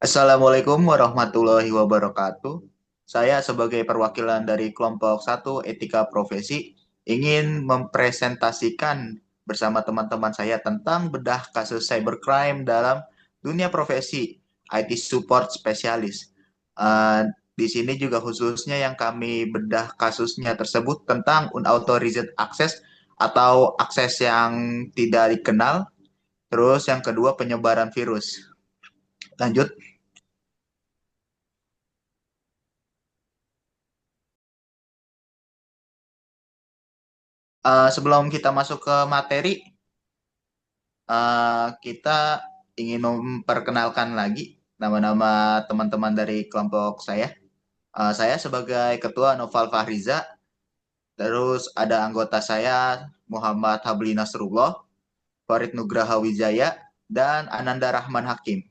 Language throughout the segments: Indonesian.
Assalamualaikum warahmatullahi wabarakatuh. Saya sebagai perwakilan dari kelompok satu Etika Profesi ingin mempresentasikan bersama teman-teman saya tentang bedah kasus cybercrime dalam dunia profesi IT support spesialis. Eh, di sini juga khususnya yang kami bedah kasusnya tersebut tentang unauthorized access atau akses yang tidak dikenal. Terus yang kedua penyebaran virus. Lanjut. Sebelum kita masuk ke materi, kita ingin memperkenalkan lagi nama-nama teman-teman dari kelompok saya. Saya sebagai Ketua Noval Fahriza, terus ada anggota saya Muhammad Habli Nasrullah, Farid Nugraha Wijaya, dan Ananda Rahman Hakim.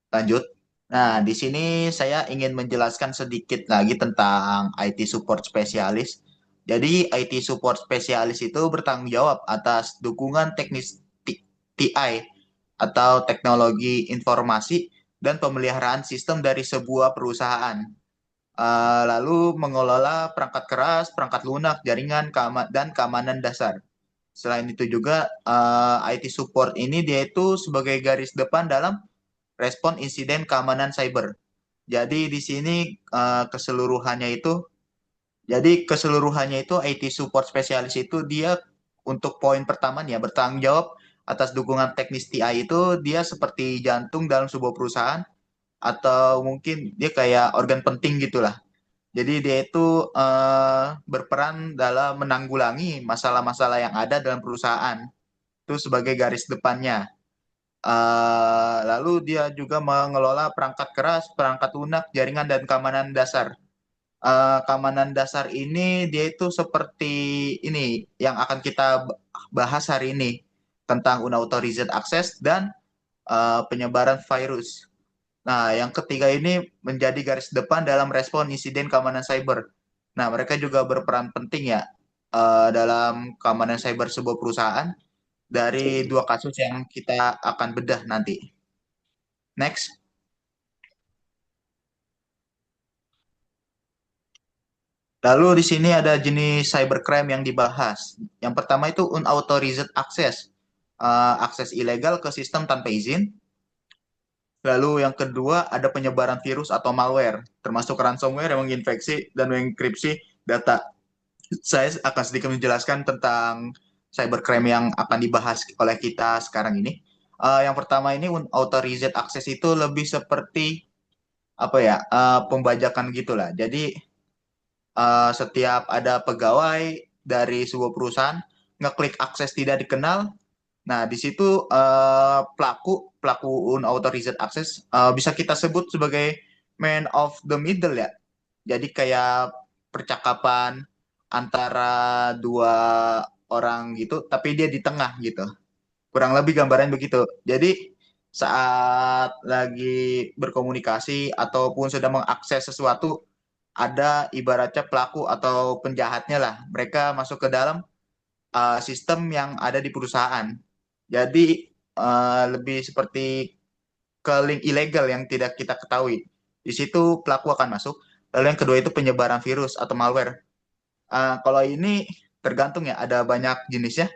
Lanjut. Nah, di sini saya ingin menjelaskan sedikit lagi tentang IT support spesialis. Jadi, IT support spesialis itu bertanggung jawab atas dukungan teknis TI atau teknologi informasi dan pemeliharaan sistem dari sebuah perusahaan. Lalu mengelola perangkat keras, perangkat lunak, jaringan, dan keamanan dasar. Selain itu juga IT support ini dia itu sebagai garis depan dalam respon insiden keamanan cyber. Jadi di sini keseluruhannya itu IT support spesialis itu dia untuk poin pertama nih ya bertanggung jawab atas dukungan teknis TI itu dia seperti jantung dalam sebuah perusahaan atau mungkin dia kayak organ penting gitulah. Jadi dia itu berperan dalam menanggulangi masalah-masalah yang ada dalam perusahaan itu sebagai garis depannya. Lalu dia juga mengelola perangkat keras, perangkat lunak, jaringan dan keamanan dasar. Keamanan dasar ini dia itu seperti ini yang akan kita bahas hari ini tentang unauthorized access dan penyebaran virus. Nah, yang ketiga ini menjadi garis depan dalam respon insiden keamanan cyber. Nah, mereka juga berperan penting ya dalam keamanan cyber sebuah perusahaan dari dua kasus yang kita akan bedah nanti. Next. Lalu di sini ada jenis cybercrime yang dibahas. Yang pertama itu unauthorized access, akses ilegal ke sistem tanpa izin. Lalu yang kedua ada penyebaran virus atau malware, termasuk ransomware yang menginfeksi dan mengenkripsi data. Saya akan sedikit menjelaskan tentang cybercrime yang akan dibahas oleh kita sekarang ini. Yang pertama ini unauthorized access itu lebih seperti apa ya, pembajakan gitulah. Jadi setiap ada pegawai dari sebuah perusahaan ngeklik akses tidak dikenal. Nah, di situ pelaku pelaku unauthorized access bisa kita sebut sebagai man of the middle ya. Jadi kayak percakapan antara dua orang gitu, tapi dia di tengah gitu. Kurang lebih gambaran begitu. Jadi saat lagi berkomunikasi ataupun sedang mengakses sesuatu, ada ibaratnya pelaku atau penjahatnya lah. Mereka masuk ke dalam sistem yang ada di perusahaan. Jadi lebih seperti ke link ilegal yang tidak kita ketahui. Di situ pelaku akan masuk. Lalu yang kedua itu penyebaran virus atau malware. Kalau ini tergantung ya, ada banyak jenisnya.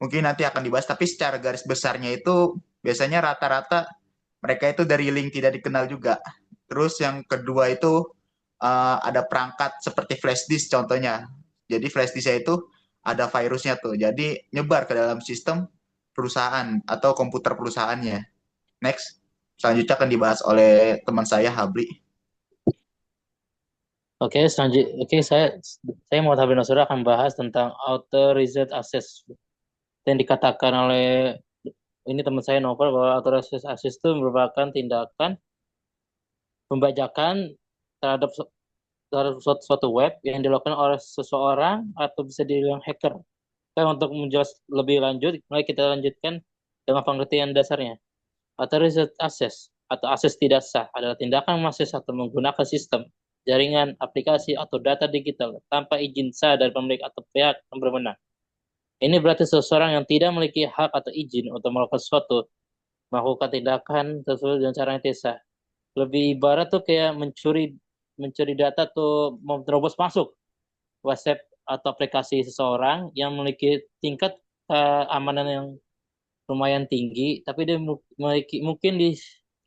Mungkin nanti akan dibahas, tapi secara garis besarnya itu biasanya rata-rata mereka itu dari link tidak dikenal juga. Terus yang kedua itu ada perangkat seperti flash disk contohnya. Jadi flash disk itu ada virusnya tuh. Jadi nyebar ke dalam sistem perusahaan atau komputer perusahaannya. Next. Selanjutnya akan dibahas oleh teman saya Habli. Oke, selanjutnya, saya mau Habib Nasrullah akan bahas tentang authorized access. Yang dikatakan oleh ini teman saya Novel bahwa authorized access itu merupakan tindakan pembajakan terhadap suatu web yang dilakukan oleh seseorang atau bisa dibilang hacker. Untuk menjelas lebih lanjut, mari kita lanjutkan dengan pengertian dasarnya. Authorized access atau akses tidak sah adalah tindakan mengakses atau menggunakan sistem, jaringan, aplikasi, atau data digital tanpa izin sah dari pemilik atau pihak yang berwenang. Ini berarti seseorang yang tidak memiliki hak atau izin untuk melakukan sesuatu, melakukan tindakan sesuai dengan cara yang tidak sah. Lebih ibarat tuh kayak mencuri mencuri data tuh mau terobos masuk WhatsApp atau aplikasi seseorang yang memiliki tingkat keamanan yang lumayan tinggi, tapi dia memiliki mungkin di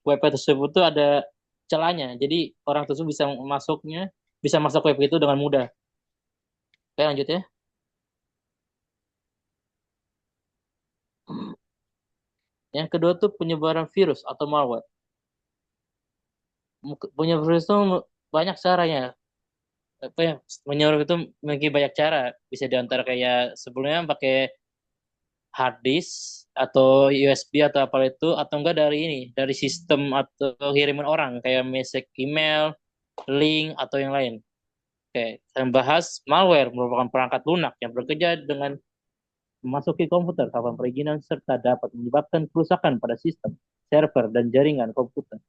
web tersebut tuh ada celahnya. Jadi orang tersebut bisa masuk web itu dengan mudah. Oke, lanjut ya. Yang kedua tuh penyebaran virus atau malware. Punya virus itu banyak caranya. Apa ya? Menyebar itu memiliki banyak cara. Bisa diantar kayak sebelumnya pakai hard disk atau USB atau apa itu, atau enggak dari ini, dari sistem atau kiriman orang kayak message email, link atau yang lain. Oke, saya bahas malware merupakan perangkat lunak yang bekerja dengan memasuki komputer tanpa perizinan serta dapat menyebabkan kerusakan pada sistem, server, dan jaringan komputer.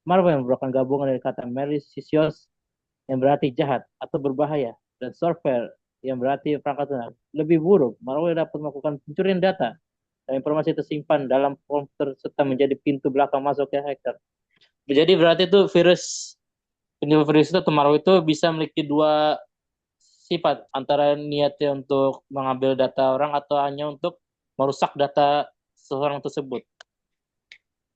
Malware merupakan gabungan dari kata malicious yang berarti jahat atau berbahaya dan software yang berarti perangkat lunak. Lebih buruk, malware dapat melakukan pencurian data dan informasi tersimpan dalam komputer serta menjadi pintu belakang masuk ke hacker. Jadi berarti itu penyebab virus itu atau malware itu bisa memiliki dua sifat, antara niatnya untuk mengambil data orang atau hanya untuk merusak data seseorang tersebut.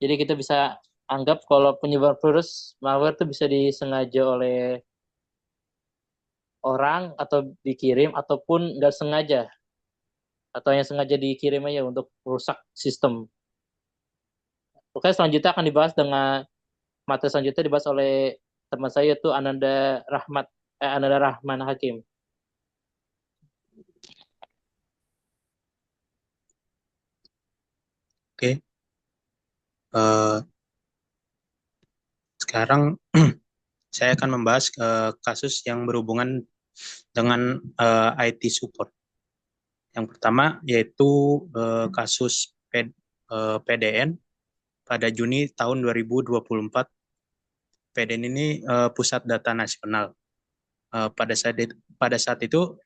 Jadi kita bisa anggap kalau penyebar virus malware itu bisa disengaja oleh orang atau dikirim ataupun nggak sengaja atau yang sengaja dikirim aja untuk merusak sistem. Oke, selanjutnya akan dibahas dengan materi selanjutnya dibahas oleh teman saya itu Ananda Rahman Hakim. Oke, eh, sekarang saya akan membahas kasus yang berhubungan dengan IT support. Yang pertama yaitu kasus PDN pada Juni tahun 2024. PDN ini Pusat Data Nasional. Pada saat itu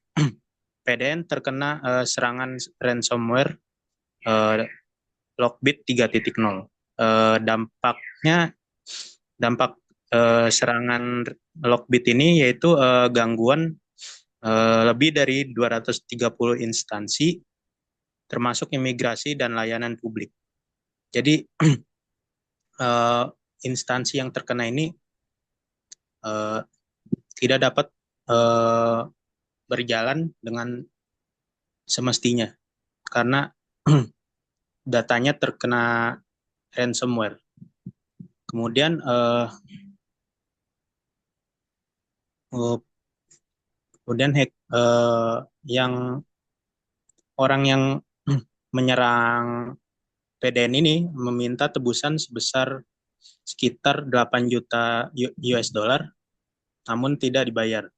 PDN terkena serangan ransomware Lockbit 3.0. Dampak serangan Lockbit ini yaitu gangguan lebih dari 230 instansi, termasuk imigrasi dan layanan publik. Jadi instansi yang terkena ini tidak dapat berjalan dengan semestinya karena datanya terkena ransomware. Kemudian yang orang yang menyerang PDN ini meminta tebusan sebesar sekitar 8 juta US dollar, namun tidak dibayar.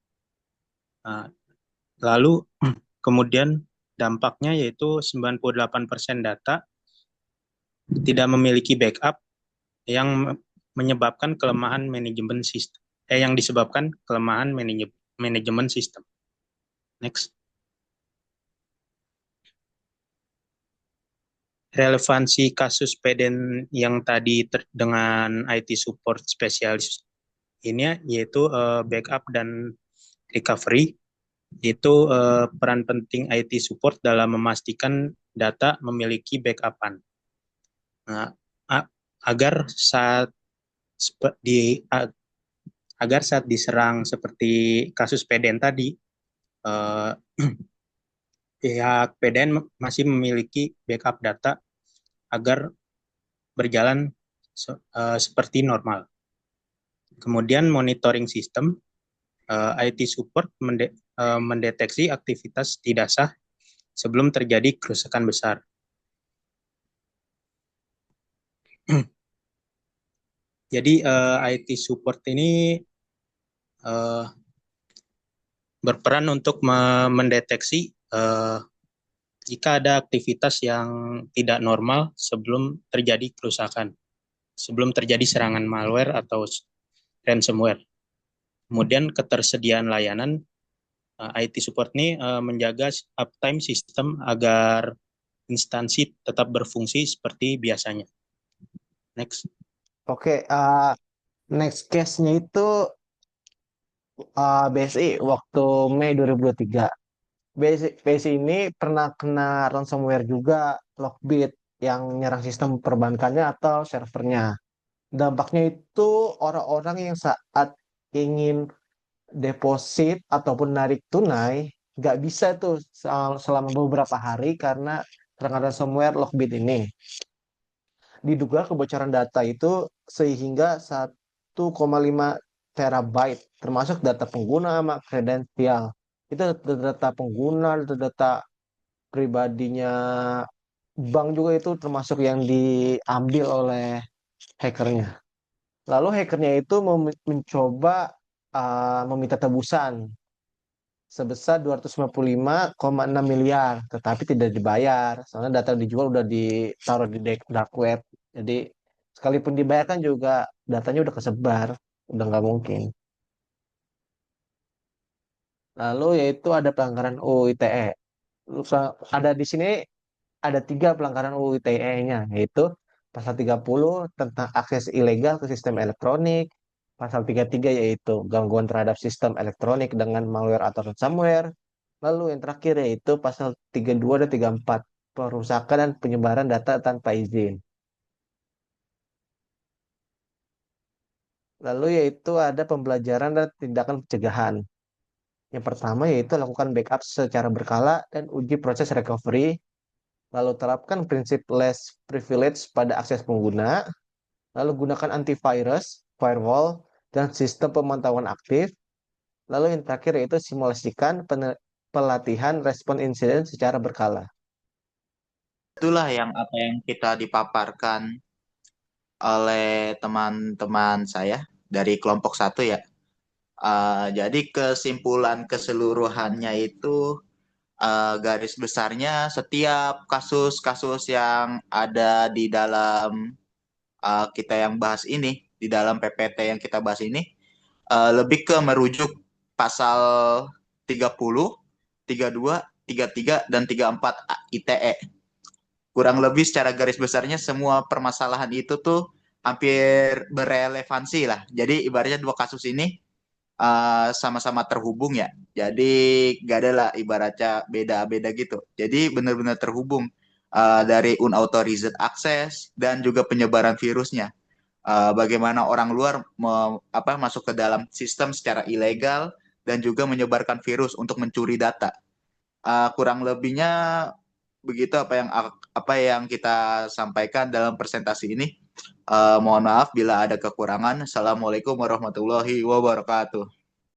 Lalu kemudian dampaknya yaitu 98% data tidak memiliki backup yang menyebabkan kelemahan manajemen sistem. Yang disebabkan kelemahan manajemen sistem. Next. Relevansi kasus PDN yang tadi dengan IT support spesialis ini yaitu backup dan recovery. Itu peran penting IT support dalam memastikan data memiliki backupan. Nah, agar saat diserang seperti kasus PDN tadi, pihak PDN masih memiliki backup data agar berjalan seperti normal. Kemudian monitoring sistem, IT support mendeteksi aktivitas tidak sah sebelum terjadi kerusakan besar. Jadi IT support ini berperan untuk mendeteksi jika ada aktivitas yang tidak normal sebelum terjadi kerusakan, sebelum terjadi serangan malware atau ransomware. Kemudian ketersediaan layanan IT support ini menjaga uptime sistem agar instansi tetap berfungsi seperti biasanya. Next. Oke, Next case-nya itu BSI waktu Mei 2023. BSI ini pernah kena ransomware juga, Lockbit, yang nyerang sistem perbankannya atau servernya. Dampaknya itu orang-orang yang saat ingin deposit ataupun narik tunai nggak bisa tuh selama beberapa hari karena serangan ransomware Lockbit ini. Diduga kebocoran data itu sehingga 1,5 terabyte termasuk data pengguna sama kredensial. Itu data pengguna, data pribadinya bank juga itu termasuk yang diambil oleh hackernya. Lalu hackernya itu mencoba meminta tebusan sebesar 255,6 miliar, tetapi tidak dibayar. Soalnya data yang dijual udah ditaruh di dark web. Jadi sekalipun dibayarkan juga datanya udah kesebar, udah nggak mungkin. Lalu yaitu ada pelanggaran UU ITE. Ada di sini ada 3 pelanggaran UU ITE-nya, yaitu pasal 30 tentang akses ilegal ke sistem elektronik, pasal 33 yaitu gangguan terhadap sistem elektronik dengan malware atau ransomware, lalu yang terakhir yaitu pasal 32 dan 34 perusakan dan penyebaran data tanpa izin. Lalu yaitu ada pembelajaran dan tindakan pencegahan. Yang pertama yaitu lakukan backup secara berkala dan uji proses recovery. Lalu terapkan prinsip less privilege pada akses pengguna. Lalu gunakan antivirus, firewall, dan sistem pemantauan aktif. Lalu yang terakhir yaitu simulasikan pelatihan respon insiden secara berkala. Itulah yang apa yang kita dipaparkan oleh teman-teman saya dari kelompok 1 ya. Jadi kesimpulan keseluruhannya itu garis besarnya setiap kasus-kasus yang ada di dalam kita yang bahas ini, di dalam PPT yang kita bahas ini, lebih ke merujuk pasal 30, 32, 33, dan 34 ITE. Kurang lebih secara garis besarnya semua permasalahan itu tuh hampir berrelevansi lah. Jadi ibaratnya 2 kasus ini sama-sama terhubung ya. Jadi gak ada lah ibaratnya beda-beda gitu. Jadi benar-benar terhubung dari unauthorized access dan juga penyebaran virusnya. Bagaimana orang luar masuk ke dalam sistem secara ilegal dan juga menyebarkan virus untuk mencuri data. Kurang lebihnya begitu apa yang kita sampaikan dalam presentasi ini. Mohon maaf bila ada kekurangan. Assalamualaikum warahmatullahi wabarakatuh.